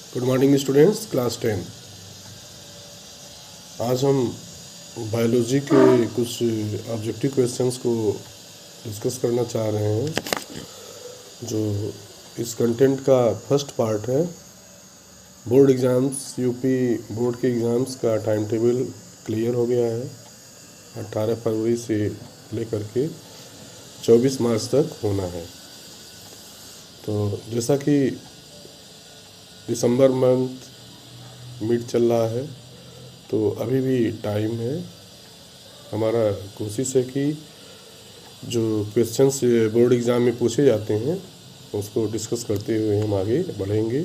Good morning students, class 10। आज हम biology के कुछ ऑब्जेक्टिव क्वेश्चंस को डिस्कस करना चाह रहे हैं। जो इस कंटेंट का फर्स्ट पार्ट है। बोर्ड एग्ज़ाम्स, यूपी बोर्ड के एग्ज़ाम्स का टाइम टेबल क्लियर हो गया है। 18 फरवरी से लेकर के 24 मार्च तक होना है। तो जैसा कि दिसंबर मंथ मिड चल रहा है, तो अभी भी टाइम है। हमारा कोशिश है कि जो क्वेश्चंस बोर्ड एग्ज़ाम में पूछे जाते हैं उसको डिस्कस करते हुए हम आगे बढ़ेंगे।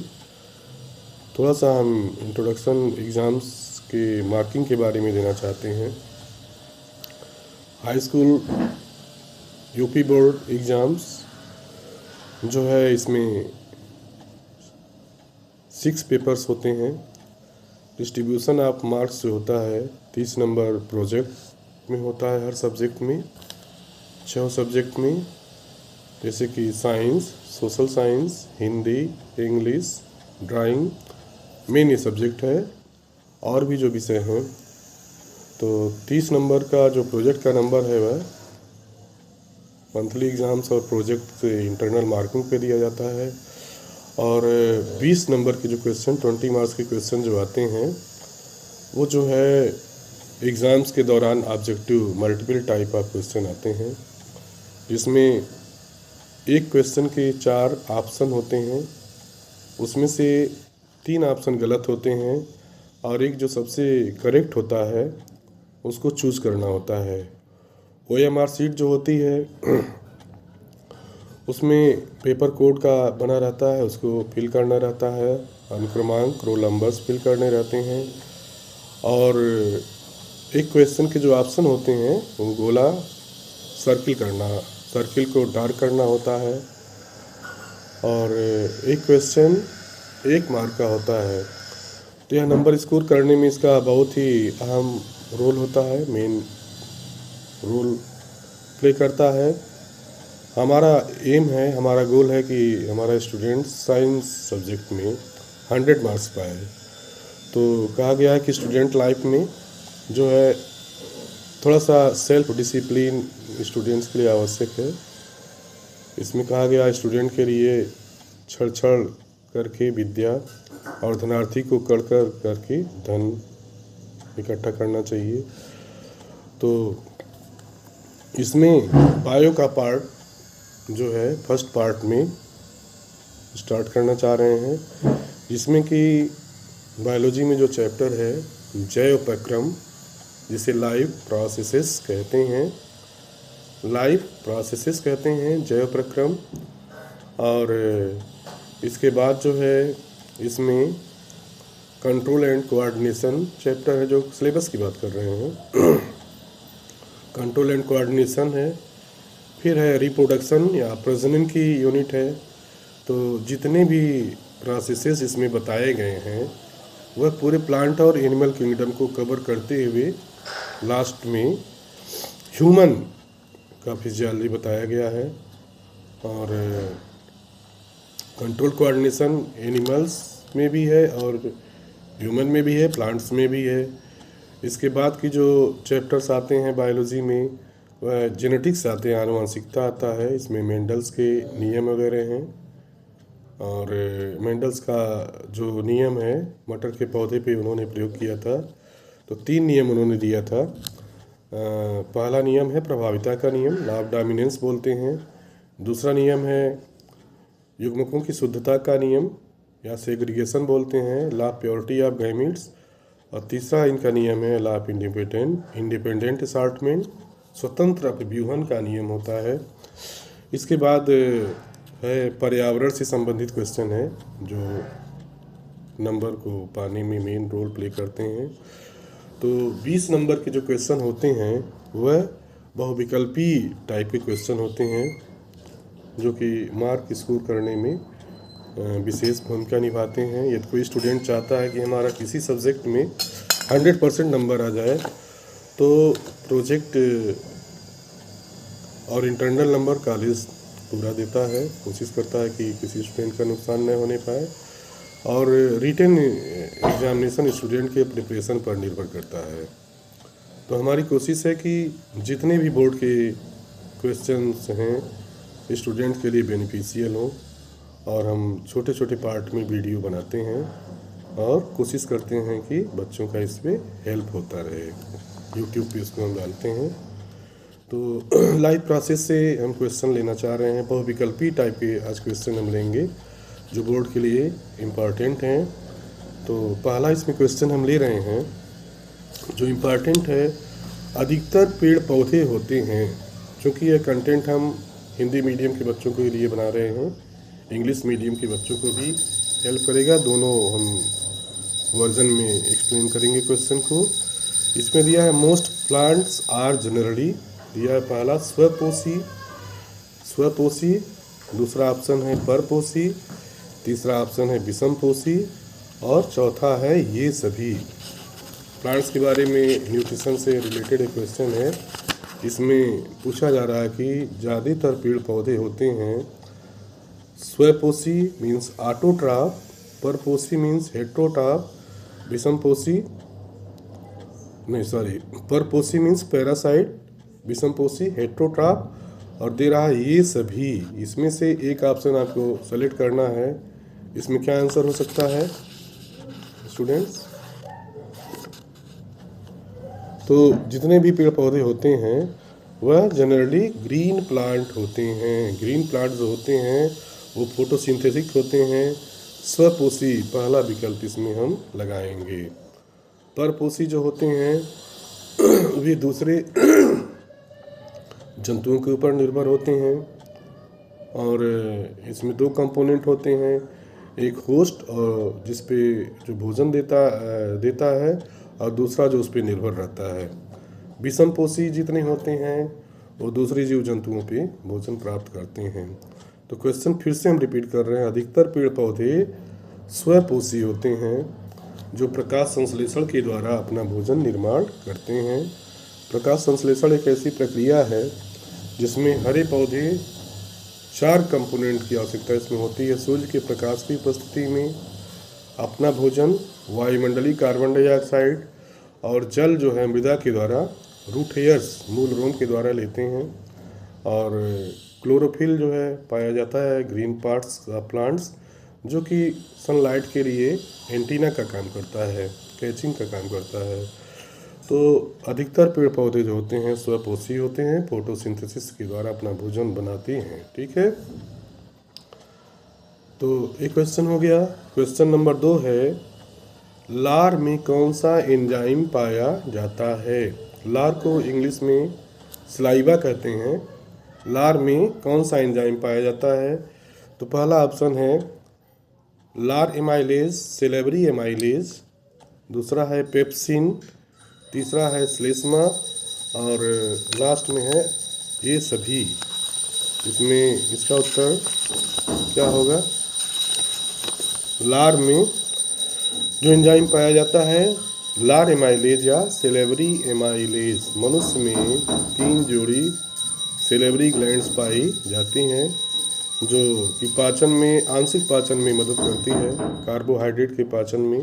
थोड़ा सा हम इंट्रोडक्शन एग्ज़ाम्स के मार्किंग के बारे में देना चाहते हैं। High school UP board exams जो है, इसमें 6 पेपर्स होते हैं। डिस्ट्रीब्यूशन ऑफ मार्क्स जो होता है 30 नंबर प्रोजेक्ट में होता है। हर सब्जेक्ट में 6 सब्जेक्ट में, जैसे कि science, social science, Hindi, English, drawing main ये सब्जेक्ट है। और भी जो विषय हैं, तो 30 नंबर का जो प्रोजेक्ट का नंबर है वह मंथली एग्ज़ाम्स और प्रोजेक्ट से इंटरनल मार्किंग पे दिया जाता है। और 20 नंबर के जो क्वेश्चन, 20 मार्क्स के क्वेश्चन जो आते हैं वो जो है एग्ज़ाम्स के दौरान objective multiple type of question आते हैं, जिसमें एक क्वेश्चन के 4 ऑप्शन होते हैं। उसमें से 3 ऑप्शन गलत होते हैं और एक जो सबसे करेक्ट होता है उसको चूज़ करना होता है। OMR शीट जो होती है उसमें पेपर कोड का बना रहता है, उसको फिल करना रहता है। अनुक्रमांक, रोल नंबर्स फिल करने रहते हैं। और एक क्वेश्चन के जो ऑप्शन होते हैं वो गोला सर्किल को डार्क करना होता है। और एक क्वेश्चन 1 मार्क का होता है। तो यह नंबर स्कोर करने में इसका बहुत ही अहम रोल होता है, मेन रोल प्ले करता है। हमारा एम है, हमारा गोल है कि हमारा स्टूडेंट साइंस सब्जेक्ट में 100 मार्क्स पाए। तो कहा गया है कि स्टूडेंट लाइफ में जो है थोड़ा सा सेल्फ डिसिप्लिन स्टूडेंट्स के लिए आवश्यक है। इसमें कहा गया स्टूडेंट के लिए छड़ छड़ करके विद्या और धनार्थी को कड़ कर करके धन इकट्ठा करना चाहिए। तो इसमें बायो का पार्ट जो है फर्स्ट पार्ट में स्टार्ट करना चाह रहे हैं, जिसमें कि बायोलॉजी में जो चैप्टर है जैव प्रक्रम, जिसे लाइफ प्रोसेसेस कहते हैं, जैव प्रक्रम। और इसके बाद जो है इसमें कंट्रोल एंड कोऑर्डिनेशन चैप्टर है, जो सिलेबस की बात कर रहे हैं। कंट्रोल एंड कोऑर्डिनेशन है। फिर है रिप्रोडक्शन या प्रजनन की यूनिट है। तो जितने भी प्रोसेसेस इसमें बताए गए हैं वह पूरे प्लांट और एनिमल किंगडम को कवर करते हुए लास्ट में ह्यूमन का फिजियोलॉजी बताया गया है। और कंट्रोल कोऑर्डिनेशन एनिमल्स में भी है और ह्यूमन में भी है, प्लांट्स में भी है। इसके बाद की जो चैप्टर्स आते हैं बायोलॉजी में वह जेनेटिक्स आते हैं, आनुवंशिकता आता है। इसमें मेंडल्स के नियम वगैरह हैं। और मेंडल्स का जो नियम है मटर के पौधे पे उन्होंने प्रयोग किया था। तो 3 नियम उन्होंने दिया था। पहला नियम है प्रभाविता का नियम, लॉ ऑफ डोमिनेंस बोलते हैं। दूसरा नियम है युग्मकों की शुद्धता का नियम या सेग्रीगेशन बोलते हैं, law of purity of gametes. और तीसरा इनका नियम है लॉ ऑफ इंडिपेंडेंट असॉर्टमेंट, स्वतंत्र अभिव्यूहन का नियम होता है। इसके बाद है पर्यावरण से संबंधित क्वेश्चन है, जो नंबर को पाने में मेन रोल प्ले करते हैं। तो 20 नंबर के जो क्वेश्चन होते हैं वह बहुविकल्पी टाइप के क्वेश्चन होते हैं, जो कि मार्क स्कोर करने में विशेष भूमिका निभाते हैं। यदि कोई स्टूडेंट चाहता है कि हमारा किसी सब्जेक्ट में 100% नंबर आ जाए, तो प्रोजेक्ट और इंटरनल नंबर कॉलेज पूरा देता है, कोशिश करता है कि किसी स्टूडेंट का नुकसान न होने पाए। और रिटन एग्जामिनेशन स्टूडेंट के प्रिपरेशन पर निर्भर करता है। तो हमारी कोशिश है कि जितने भी बोर्ड के क्वेश्चंस हैं स्टूडेंट के लिए बेनिफिशियल हों, और हम छोटे छोटे पार्ट में वीडियो बनाते हैं और कोशिश करते हैं कि बच्चों का इसमें हेल्प होता रहे। यूट्यूब पे उसको हम डालते हैं। तो लाइव प्रोसेस से हम क्वेश्चन लेना चाह रहे हैं। बहुविकल्पी टाइप के आज क्वेश्चन हम लेंगे जो बोर्ड के लिए इम्पॉर्टेंट हैं। तो पहला इसमें क्वेश्चन हम ले रहे हैं जो इम्पॉर्टेंट है, अधिकतर पेड़ पौधे होते हैं। क्योंकि यह कंटेंट हम हिंदी मीडियम के बच्चों के लिए बना रहे हैं, इंग्लिश मीडियम के बच्चों को भी हेल्प करेगा। दोनों हम वर्जन में एक्सप्लेन करेंगे क्वेश्चन को। इसमें दिया है मोस्ट प्लांट्स आर जनरली, दिया है पहला स्वपोषी, दूसरा ऑप्शन है परपोषी, तीसरा ऑप्शन है विषमपोषी और चौथा है ये सभी। प्लांट्स के बारे में न्यूट्रिशन से रिलेटेड एक क्वेश्चन है। इसमें पूछा जा रहा है कि ज़्यादातर पेड़ पौधे होते हैं स्वपोषी मीन्स ऑटोट्रॉफ, परपोषी मीन्स हेटेरोट्रॉफ, परपोषी मीन्स पैरासाइट, विषमपोषी हेटेरोट्रॉफ, और दे रहा है ये सभी। इसमें से एक ऑप्शन आपको सेलेक्ट करना है। इसमें क्या आंसर हो सकता है स्टूडेंट्स? तो जितने भी पेड़ पौधे होते हैं वह जनरली ग्रीन प्लांट होते हैं। ग्रीन प्लांट जो होते हैं वो फोटोसिंथेटिक होते हैं। स्वपोषी पहला विकल्प इसमें हम लगाएंगे। परपोषी जो होते हैं वे दूसरे जंतुओं के ऊपर निर्भर होते हैं, और इसमें दो कंपोनेंट होते हैं, एक होस्ट और जिस पे जो भोजन देता है, और दूसरा जो उस पर निर्भर रहता है। विषमपोषी जितने होते हैं वो दूसरे जीव जंतुओं पे भोजन प्राप्त करते हैं। तो क्वेश्चन फिर से हम रिपीट कर रहे हैं, अधिकतर पेड़ पौधे स्वपोषी होते हैं जो प्रकाश संश्लेषण के द्वारा अपना भोजन निर्माण करते हैं। प्रकाश संश्लेषण एक ऐसी प्रक्रिया है जिसमें हरे पौधे 4 कंपोनेंट की आवश्यकता इसमें होती है। सूर्य के प्रकाश की उपस्थिति में अपना भोजन, वायुमंडलीय कार्बन डाइऑक्साइड और जल जो है मृदा के द्वारा रूट हेयर्स मूल रोम के द्वारा लेते हैं, और क्लोरोफिल जो है पाया जाता है ग्रीन पार्ट्स प्लांट्स, जो कि सनलाइट के लिए एंटीना का काम करता है, कैचिंग का काम करता है। तो अधिकतर पेड़ पौधे जो होते हैं स्वपोषी होते हैं, फोटोसिंथेसिस के द्वारा अपना भोजन बनाते हैं। ठीक है, तो एक क्वेश्चन हो गया। क्वेश्चन नंबर 2 है, लार में कौन सा एंजाइम पाया जाता है? लार को इंग्लिश में सलाइवा कहते हैं। लार में कौन सा एंजाइम पाया जाता है? तो पहला ऑप्शन है लार एमाइलेज, सेलेवरी एमाइलेज, दूसरा है पेप्सिन, तीसरा है श्लेष्मा, और लास्ट में है ये सभी। इसमें इसका उत्तर क्या होगा? लार में जो एंजाइम पाया जाता है लार एमाइलेज या सेलेवरी एमाइलेज। मनुष्य में 3 जोड़ी सेलेवरी ग्लैंड्स पाई जाती हैं जो कि पाचन में, आंशिक पाचन में मदद करती है, कार्बोहाइड्रेट के पाचन में,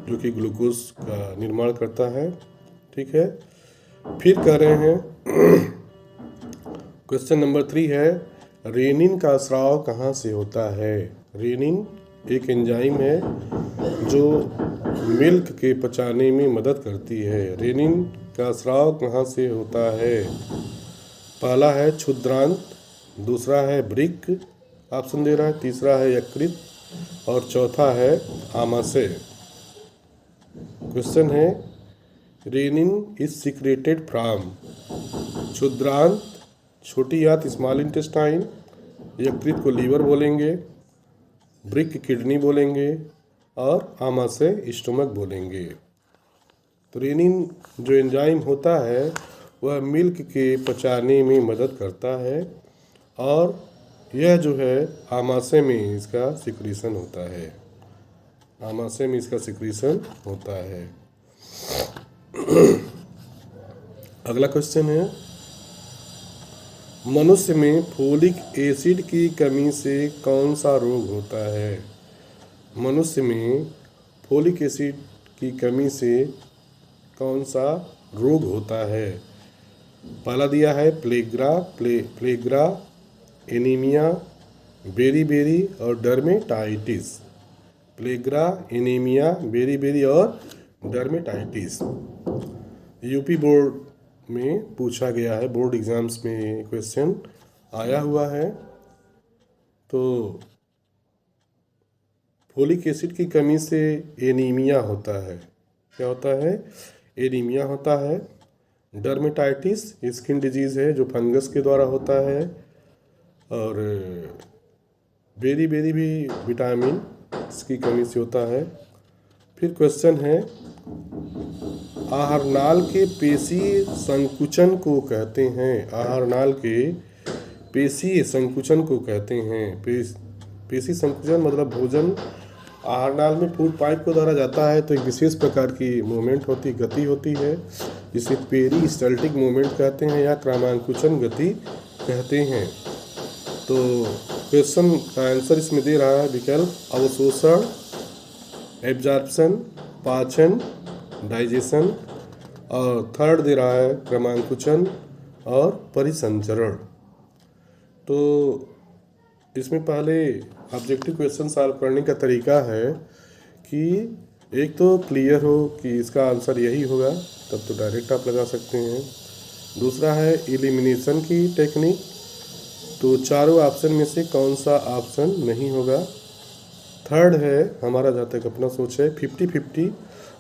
जो कि ग्लूकोज का निर्माण करता है। ठीक है, फिर कह रहे हैं क्वेश्चन नंबर 3 है, रेनिन का स्राव कहाँ से होता है? रेनिन एक एंजाइम है जो मिल्क के पचाने में मदद करती है। रेनिन का स्राव कहाँ से होता है? पहला है क्षुद्रांत, दूसरा है वृक्क ऑप्शन दे रहा है, तीसरा है यकृत और चौथा है आमाशय। क्वेश्चन है रेनिन इज सीक्रेटेड फ्रॉम क्षुद्रांत, छोटी आंत स्मॉल इंटेस्टाइन, यकृत को लीवर बोलेंगे, वृक्क किडनी बोलेंगे और आमाशय स्टोमक बोलेंगे। तो रेनिन जो एंजाइम होता है वह मिल्क के पचाने में मदद करता है और यह जो है आमाशय में इसका सिक्रीशन होता है, आमाशय में इसका सिक्रीशन होता है। अगला क्वेश्चन है मनुष्य में फोलिक एसिड की कमी से कौन सा रोग होता है? मनुष्य में फोलिक एसिड की कमी से कौन सा रोग होता है? पहला दिया है प्लेग्रा, एनीमिया, बेरी और डर्मेटाइटिस। प्लेग्रा, एनीमिया, बेरी और डर्मेटाइटिस। यूपी बोर्ड में पूछा गया है, बोर्ड एग्जाम्स में क्वेश्चन आया हुआ है। तो फोलिक एसिड की कमी से एनीमिया होता है। क्या होता है? एनीमिया होता है। डर्मेटाइटिस स्किन डिजीज़ है जो फंगस के द्वारा होता है। और बेरी भी विटामिन इसकी कमी से होता है। फिर क्वेश्चन है, आहारनाल के पेशीय संकुचन को कहते हैं। आहारनाल के पेशीय संकुचन को कहते हैं। पेशी संकुचन मतलब भोजन आहारनाल में फूड पाइप के द्वारा जाता है तो एक विशेष प्रकार की मूवमेंट होती, गति होती है, जिसे पेरिस्टाल्टिक मूवमेंट कहते हैं या क्रमांकुचन गति कहते हैं। तो क्वेश्चन का आंसर इसमें दे रहा है विकल्प अवशोषण, एब्जॉर्प्शन, पाचन, डाइजेशन, और थर्ड दे रहा है क्रमांकुचन और परिसंचरण। तो इसमें पहले ऑब्जेक्टिव क्वेश्चन सॉल्व करने का तरीका है कि एक तो क्लियर हो कि इसका आंसर यही होगा, तब तो डायरेक्ट आप लगा सकते हैं। दूसरा है एलिमिनेशन की टेक्निक, तो चारों ऑप्शन में से कौन सा ऑप्शन नहीं होगा। थर्ड है हमारा जहाँ तक अपना सोच है 50-50,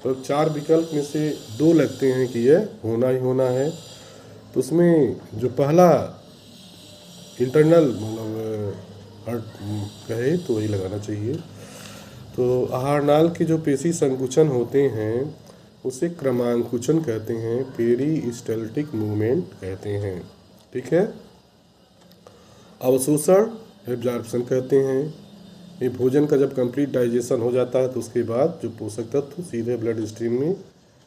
और 4 विकल्प में से 2 लगते हैं कि यह होना ही होना है। तो उसमें जो पहला इंटरनल मतलब कहे तो वही लगाना चाहिए। तो आहारनाल के जो पेशी संकुचन होते हैं उसे क्रमांकुचन कहते हैं, पेरिस्टाल्टिक मूवमेंट कहते हैं। ठीक है। अवशोषण एब्जॉर्प्शन कहते हैं। ये भोजन का जब कंप्लीट डाइजेशन हो जाता है तो उसके बाद जो पोषक तत्व सीधे ब्लड स्ट्रीम में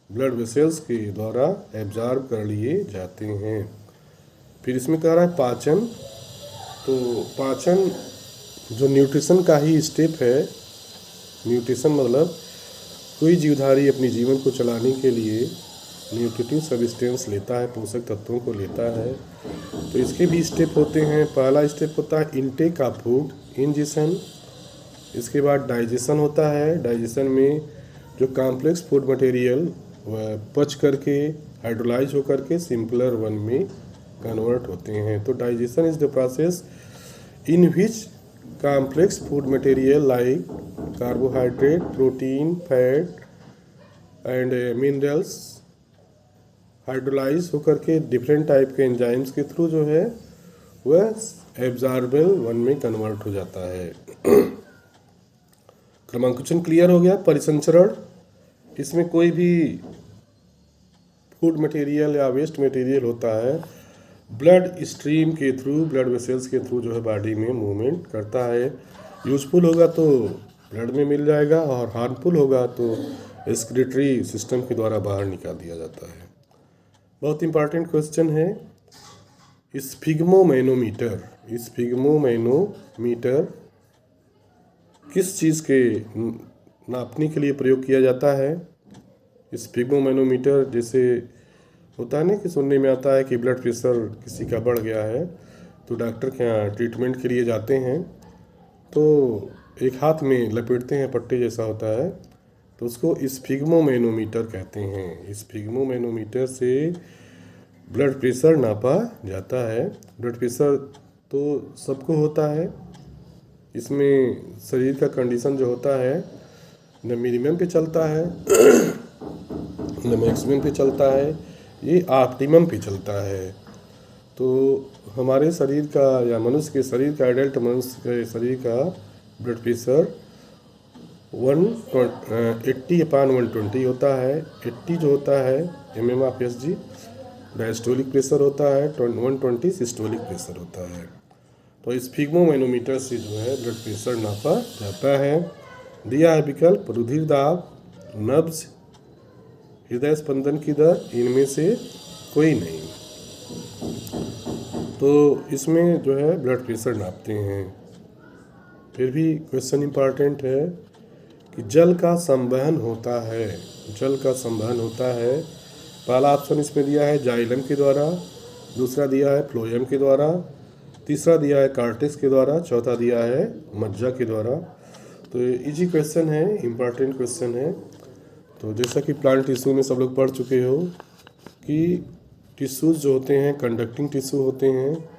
ब्लड वेसल्स के द्वारा एब्जॉर्ब कर लिए जाते हैं। फिर इसमें कह रहा है पाचन। तो पाचन जो न्यूट्रिशन का ही स्टेप है। न्यूट्रिशन मतलब कोई जीवधारी अपनी जीवन को चलाने के लिए न्यूट्रिटिव सब्सटेंस लेता है, पोषक तत्वों को लेता है। तो इसके भी स्टेप होते हैं। पहला स्टेप होता है इनटेक ऑफ फूड, इंजेशन। इसके बाद डाइजेशन होता है। डाइजेशन में जो कॉम्प्लेक्स फूड मटेरियल पच करके हाइड्रोलाइज होकर के सिंपलर वन में कन्वर्ट होते हैं। तो digestion is the process in which complex food material like carbohydrate, protein, fat and minerals hydrolyse होकर के डिफरेंट टाइप के एंजाइम्स के थ्रू जो है वह एब्जॉर्बेबल वन में कन्वर्ट हो जाता है। क्रमांकुचन क्लियर हो गया। परिसंचरण, इसमें कोई भी फूड मटेरियल या वेस्ट मटेरियल होता है ब्लड स्ट्रीम के थ्रू, ब्लड वेसल्स के थ्रू जो है बॉडी में मूवमेंट करता है। यूजफुल होगा तो ब्लड में मिल जाएगा और हार्मफुल होगा तो एक्सक्रीटरी सिस्टम के द्वारा बाहर निकाल दिया जाता है। बहुत इंपॉर्टेंट क्वेश्चन है। स्फिग्मोमैनोमीटर, स्फिग्मोमैनोमीटर किस चीज़ के नापने के लिए प्रयोग किया जाता है? स्फिग्मोमैनोमीटर जैसे होता है ना कि सुनने में आता है कि ब्लड प्रेशर किसी का बढ़ गया है तो डॉक्टर के यहाँ ट्रीटमेंट के लिए जाते हैं, तो एक हाथ में लपेटते हैं, पट्टे जैसा होता है, तो उसको स्फिग्मोमैनोमीटर कहते हैं। स्फिग्मोमैनोमीटर से ब्लड प्रेशर नापा जाता है। ब्लड प्रेशर तो सबको होता है। इसमें शरीर का कंडीशन जो होता है न मिनिमम पे चलता है न मैक्सिमम पे चलता है, ये ऑप्टिमम पे चलता है। तो हमारे शरीर का या मनुष्य के शरीर का, एडल्ट मनुष्य के शरीर का ब्लड प्रेशर 180/120 होता है। 80 जो होता है mmHg डायस्टोलिक प्रेशर होता है, 120 सिस्टोलिक प्रेशर होता है। तो स्फिग्मोमैनोमीटर से जो है ब्लड प्रेशर नापा जाता है। दिया है विकल्प रुधिर दाब, नब्ज, हृदय स्पंदन की दर, इनमें से कोई नहीं। तो इसमें जो है ब्लड प्रेशर नापते हैं। फिर भी क्वेश्चन इंपॉर्टेंट है कि जल का संवहन होता है। जल का संवहन होता है। पहला ऑप्शन इसमें दिया है जाइलम के द्वारा, दूसरा दिया है फ्लोएम के द्वारा, तीसरा दिया है कार्टेक्स के द्वारा, चौथा दिया है मज्जा के द्वारा। तो ये इजी क्वेश्चन है, इम्पॉर्टेंट क्वेश्चन है। तो जैसा कि प्लांट टिश्यू में सब लोग पढ़ चुके हो कि टिश्यूज़ जो होते हैं कंडक्टिंग टिश्यू होते हैं,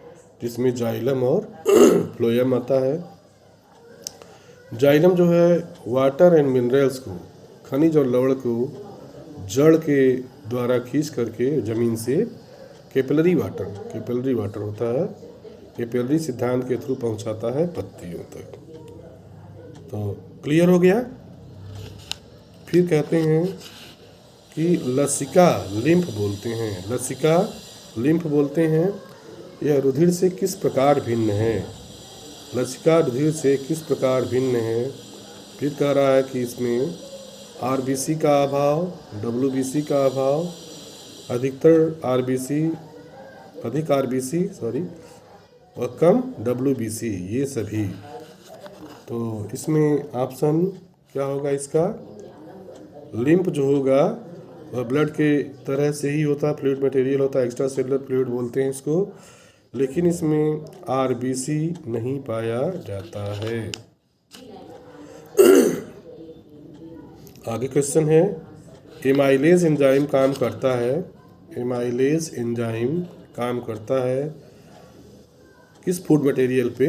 जिसमें जाइलम और फ्लोएम आता है। जाइलम जो है वाटर एंड मिनरल्स को, खनिज और लवण को जड़ के द्वारा खींच करके ज़मीन से कैपिलरी वाटर होता है, कैपिलरी सिद्धांत के थ्रू पहुंचाता है पत्तियों तक। तो क्लियर हो गया। फिर कहते हैं कि लसिका लिम्फ बोलते हैं, यह रुधिर से किस प्रकार भिन्न है। लसिका रुधिर से किस प्रकार भिन्न है। फिर कह रहा है कि इसमें आरबीसी का अभाव, डब्ल्यूबीसी का अभाव, अधिक आरबीसी और कम डब्ल्यूबीसी, ये सभी। तो इसमें ऑप्शन क्या होगा इसका, लिम्फ जो होगा वह ब्लड के तरह से ही होता है, फ्लूइड मटेरियल होता है, एक्स्ट्रा सेलुलर फ्लूइड बोलते हैं इसको, लेकिन इसमें आरबीसी नहीं पाया जाता है। आगे क्वेश्चन है, एमाइलेज एंजाइम काम करता है किस फूड मटेरियल पे।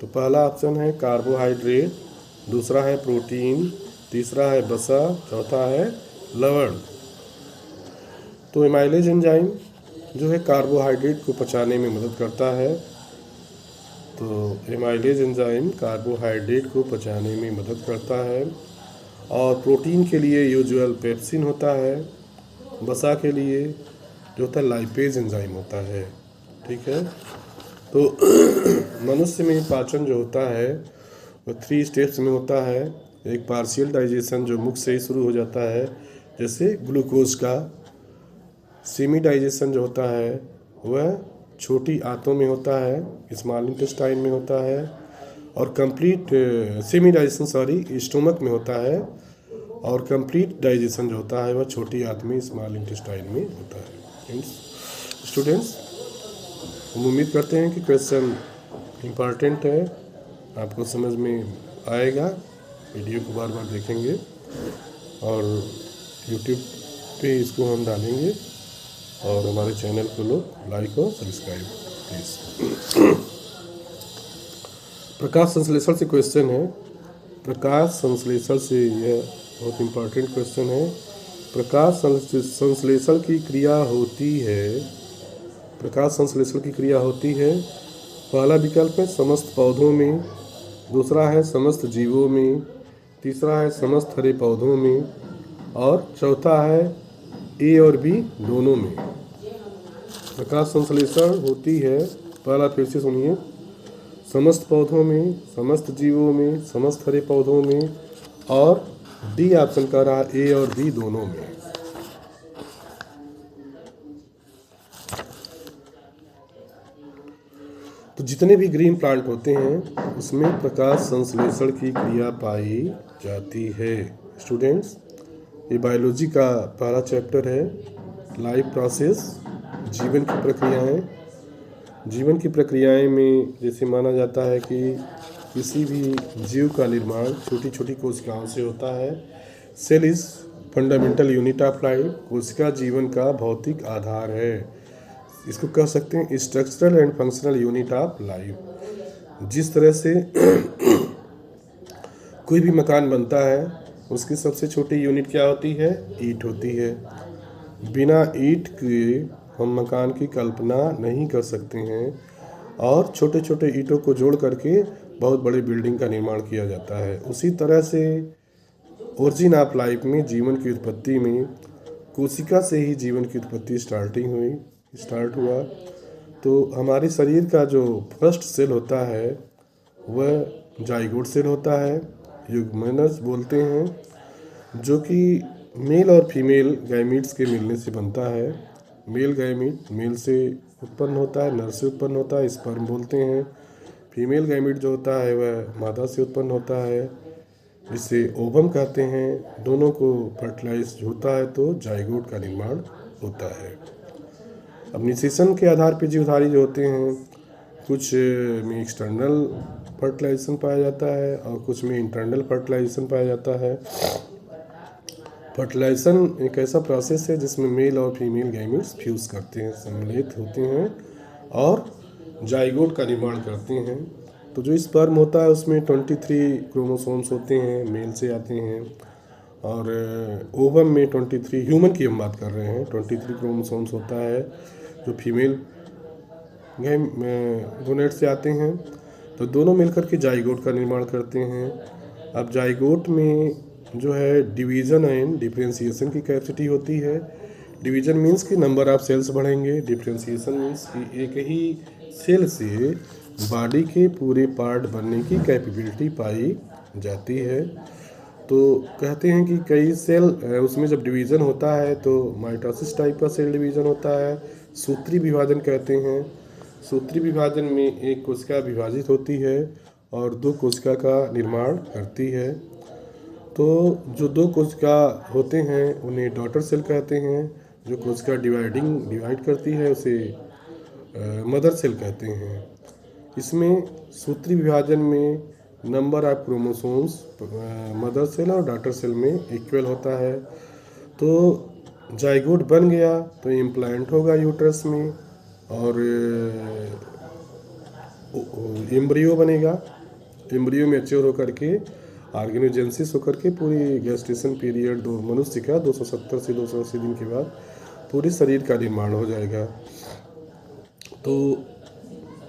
तो पहला ऑप्शन है कार्बोहाइड्रेट, दूसरा है प्रोटीन, तीसरा है वसा, चौथा है लवण। तो एमाइलेज एंजाइम जो है कार्बोहाइड्रेट को पचाने में मदद करता है। तो एमाइलेज एंजाइम कार्बोहाइड्रेट को पचाने में मदद करता है। और प्रोटीन के लिए यूजुअल पेप्सिन होता है। वसा के लिए जो होता है लाइपेज एंजाइम होता है। ठीक है। तो मनुष्य में पाचन जो होता है वो 3 स्टेप्स में होता है। एक पार्शियल डाइजेशन जो मुख से ही शुरू हो जाता है, जैसे ग्लूकोज का। सेमी डाइजेशन जो होता है वह छोटी आंतों में होता है, स्मॉल इंटेस्टाइन में होता है। और कंप्लीट सेमी डाइजेशन स्टोमक में होता है। और कंप्लीट डाइजेशन जो होता है वह छोटी आंत में, स्मॉल इंटेस्टाइन में होता है। स्टूडेंट्स, हम उम्मीद करते हैं कि क्वेश्चन इम्पॉर्टेंट है, आपको समझ में आएगा। वीडियो को बार बार देखेंगे और यूट्यूब पे इसको हम डालेंगे, और हमारे चैनल को लोग लाइक और सब्सक्राइब प्लीज़। प्रकाश संश्लेषण से क्वेश्चन है। प्रकाश संश्लेषण से यह बहुत इम्पोर्टेंट क्वेश्चन है। प्रकाश संश्लेषण की क्रिया होती है। पहला विकल्प है समस्त पौधों में, दूसरा है समस्त जीवों में, तीसरा है समस्त हरे पौधों में, और चौथा है ए और बी दोनों में। प्रकाश संश्लेषण होती है, पहला फिर से सुनिए, समस्त पौधों में, समस्त जीवों में, समस्त हरे पौधों में, और डी ऑप्शन का रहा ए और बी दोनों में। तो जितने भी ग्रीन प्लांट होते हैं उसमें प्रकाश संश्लेषण की क्रिया पाई जाती है। स्टूडेंट्स, ये बायोलॉजी का पहला चैप्टर है, लाइफ प्रोसेस, जीवन की प्रक्रियाएं। जीवन की प्रक्रियाएं में जैसे माना जाता है कि किसी भी जीव का निर्माण छोटी छोटी कोशिकाओं से होता है। Cell is fundamental unit of life. कोशिका जीवन का भौतिक आधार है। इसको कह सकते हैं structural and functional unit of life. जिस तरह से कोई भी मकान बनता है उसकी सबसे छोटी यूनिट क्या होती है, ईंट होती है। बिना ईंट के हम मकान की कल्पना नहीं कर सकते हैं, और छोटे छोटे ईंटों को जोड़ करके बहुत बड़ी बिल्डिंग का निर्माण किया जाता है। उसी तरह से ओरिजिन ऑफ लाइफ में, जीवन की उत्पत्ति में, कोशिका से ही जीवन की उत्पत्ति स्टार्ट हुआ। तो हमारे शरीर का जो फर्स्ट सेल होता है वह जाइगोट सेल होता है, युग्मनज बोलते हैं, जो कि मेल और फीमेल गैमीट्स के मिलने से बनता है। मेल गैमीट मेल से उत्पन्न होता है, नर से उत्पन्न होता है, स्पर्म बोलते हैं। फीमेल गैमीट जो होता है वह मादा से उत्पन्न होता है, जिसे ओवम कहते हैं, दोनों को फर्टिलाइज होता है तो जाइगोट का निर्माण होता है। अब निषेचन के आधार पर जीवधारी जो होते हैं, कुछ में एक्सटर्नल फर्टिलाइजेशन पाया जाता है और कुछ में इंटरनल फर्टिलाइजेशन पाया जाता है। फर्टिलाइजेशन एक ऐसा प्रोसेस है जिसमें मेल और फीमेल गैमेट्स फ्यूज करते हैं, सम्मिलित होते हैं और जाइगोट का निर्माण करते हैं। तो जो स्पर्म होता है उसमें 23 क्रोमोसोम्स होते हैं, मेल से आते हैं, और ओवम में 23, ह्यूमन की हम बात कर रहे हैं, 23 क्रोमोसोम्स होता है जो फीमेल गोनेट से आते हैं। तो दोनों मिलकर के जाइगोट का निर्माण करते हैं। अब जाइगोट में जो है डिवीज़न एंड डिफरेंशिएशन की कैपेसिटी होती है। डिवीज़न मीन्स कि नंबर ऑफ सेल्स बढ़ेंगे, डिफरेंशिएशन मीन्स कि एक ही सेल से बॉडी के पूरे पार्ट बनने की कैपेबिलिटी पाई जाती है। तो कहते हैं कि कई सेल उसमें जब डिवीज़न होता है तो माइटोसिस टाइप का सेल डिवीज़न होता है, सूत्री विभाजन कहते हैं। सूत्री विभाजन में एक कोशिका विभाजित होती है और 2 कोशिका का निर्माण करती है। तो जो 2 कोशिका होते हैं उन्हें डॉटर सेल कहते हैं। जो कोशिका डिवाइड करती है उसे मदर सेल कहते हैं। इसमें सूत्री विभाजन में number of chromosomes mother cell और डॉटर सेल में इक्वल होता है। तो जाइगोट बन गया तो इम्प्लांट होगा यूट्रस में और एम्ब्रियो बनेगा। एम्ब्रियो मैच्योर होकर के ऑर्गेनोजेनेसिस होकर के पूरी गेस्टेशन पीरियड मनुष्य का 270 से 280 दिन के बाद पूरे शरीर का निर्माण हो जाएगा। तो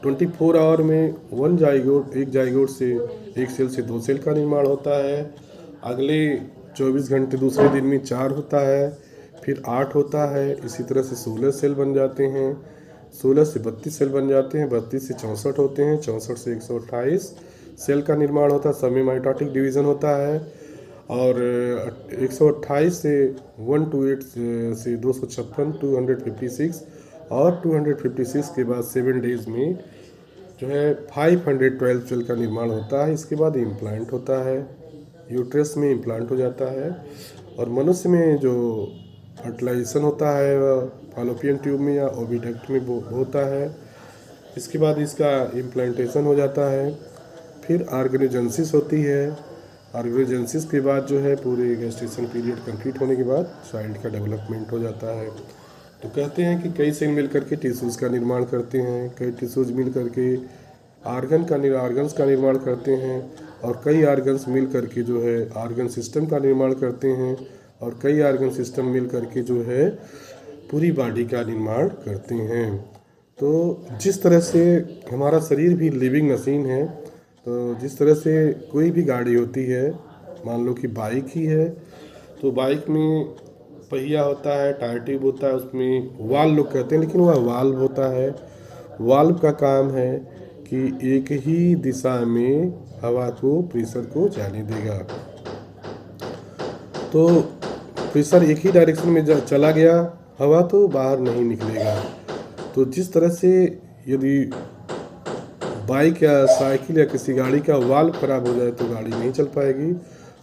24 आवर में एक जाइगोट से एक सेल से 2 सेल का निर्माण होता है। अगले 24 घंटे दूसरे दिन में 4 होता है, फिर 8 होता है। इसी तरह से 16 सेल बन जाते हैं, 16 से 32 सेल बन जाते हैं, 32 से 64 होते हैं, 64 से 128 सेल का निर्माण होता है। सब में माइटोटिक डिवीज़न होता है और 128 से 128 से 256 256 और 256 के बाद 7 डेज में जो है 512 सेल का निर्माण होता है। इसके बाद इम्प्लांट होता है, यूट्रस में इम्प्लांट हो जाता है। और मनुष्य में जो फर्टिलाइजेशन होता है वह फॉलोपियन ट्यूब में या ओविडक्ट में होता है। इसके बाद इसका इम्प्लांटेशन हो जाता है। फिर ऑर्गेनोजेनेसिस होती है। ऑर्गेनोजेनेसिस के बाद जो है पूरे गेस्टेशन पीरियड कंप्लीट होने के बाद चाइल्ड का डेवलपमेंट हो जाता है। तो कहते हैं कि कई सेल मिलकर के टिश्यूज़ का निर्माण करते हैं, कई टिश्यूज़ मिल करके ऑर्गन्स का निर्माण करते हैं और कई ऑर्गन्स मिल करके जो है ऑर्गन सिस्टम का निर्माण करते हैं और कई ऑर्गन सिस्टम मिल करके जो है पूरी बॉडी का निर्माण करते हैं। तो जिस तरह से हमारा शरीर भी लिविंग मशीन है, तो जिस तरह से कोई भी गाड़ी होती है, मान लो कि बाइक ही है, तो बाइक में पहिया होता है, टायर ट्यूब होता है, उसमें वाल्व लोग कहते हैं लेकिन वह वाल्व होता है। वाल्व का काम है कि एक ही दिशा में हवा को, प्रेशर को जाने देगा। तो प्रेशर एक ही डायरेक्शन में चला गया, हवा तो बाहर नहीं निकलेगा। तो जिस तरह से यदि बाइक या साइकिल या किसी गाड़ी का वाल्व खराब हो जाए तो गाड़ी नहीं चल पाएगी,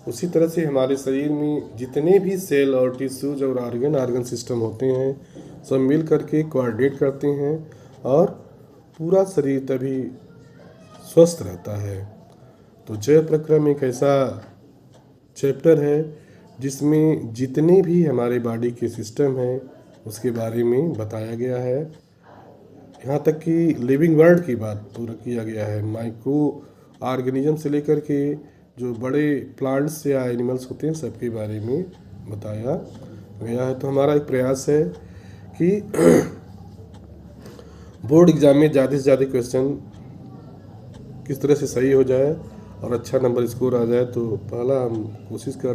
उसी तरह से हमारे शरीर में जितने भी सेल और टिश्यूज और ऑर्गन सिस्टम होते हैं सब मिल करके कोऑर्डिनेट करते हैं और पूरा शरीर तभी स्वस्थ रहता है। तो जैव प्रक्रम एक ऐसा चैप्टर है जिसमें जितने भी हमारे बॉडी के सिस्टम हैं उसके बारे में बताया गया है। यहाँ तक कि लिविंग वर्ल्ड की बात पूरा किया गया है। माइक्रो ऑर्गेनिज्म से लेकर के जो बड़े प्लांट्स या एनिमल्स होते हैं सबके बारे में बताया गया है। तो हमारा एक प्रयास है कि बोर्ड एग्ज़ाम में ज़्यादा से ज़्यादा क्वेश्चन किस तरह से सही हो जाए और अच्छा नंबर स्कोर आ जाए। तो पहला हम कोशिश कर